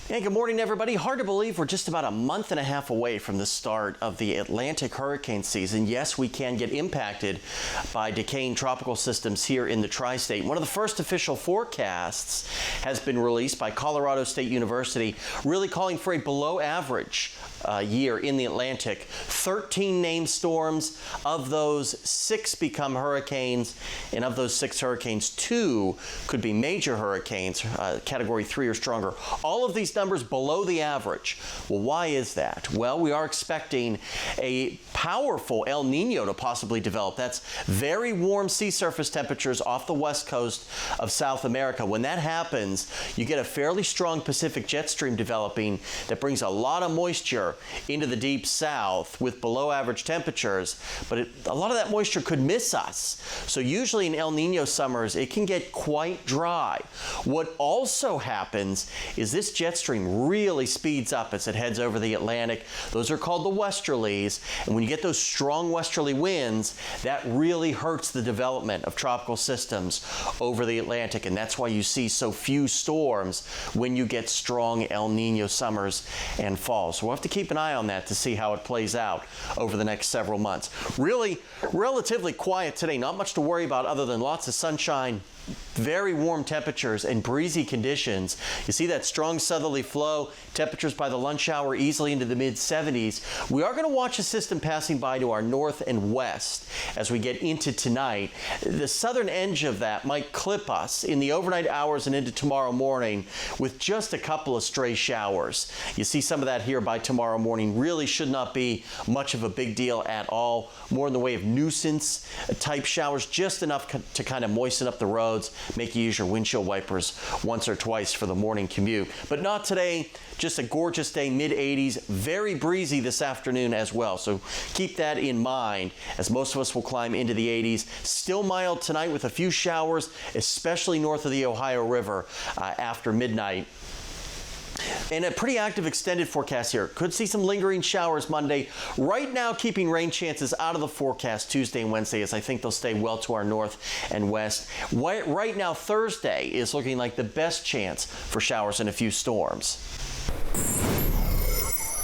Hey, good morning, everybody. Hard to believe we're just about a month and a half away from the start of the Atlantic hurricane season. Yes, we can get impacted by decaying tropical systems here in the tri-state. One of the first official forecasts has been released by Colorado State University, really calling for a below average year in the Atlantic. 13 named storms. Of those, 6 become hurricanes, and of those 6 hurricanes, 2 could be major hurricanes, category 3 or stronger. All of these numbers below the average. Well, why is that? Well, we are expecting a powerful El Nino to possibly develop. That's very warm sea surface temperatures off the west coast of South America. When that happens, you get a fairly strong Pacific jet stream developing that brings a lot of moisture into the deep south with below average temperatures, but a lot of that moisture could miss us. So usually in El Nino summers, it can get quite dry. What also happens is this jet stream really speeds up as it heads over the Atlantic. Those are called the westerlies, and when you get those strong westerly winds, that really hurts the development of tropical systems over the Atlantic, and that's why you see so few storms when you get strong El Nino summers and falls. So we'll have to keep an eye on that to see how it plays out over the next several months. Really relatively quiet today, not much to worry about other than lots of sunshine, very warm temperatures and breezy conditions. You see that strong southerly flow, temperatures by the lunch hour easily into the mid-70s. We are going to watch a system passing by to our north and west as we get into tonight. The southern edge of that might clip us in the overnight hours and into tomorrow morning with just a couple of stray showers. You see some of that here by tomorrow morning. Really should not be much of a big deal at all. More in the way of nuisance type showers, just enough to kind of moisten up the roads. Make you use your windshield wipers once or twice for the morning commute. But not today, just a gorgeous day, mid-80s, very breezy this afternoon as well. So keep that in mind as most of us will climb into the 80s. Still mild tonight with a few showers, especially north of the Ohio River after midnight. And a pretty active extended forecast here. Could see some lingering showers Monday. Right now, keeping rain chances out of the forecast Tuesday and Wednesday, as I think they'll stay well to our north and west. Right now, Thursday is looking like the best chance for showers and a few storms.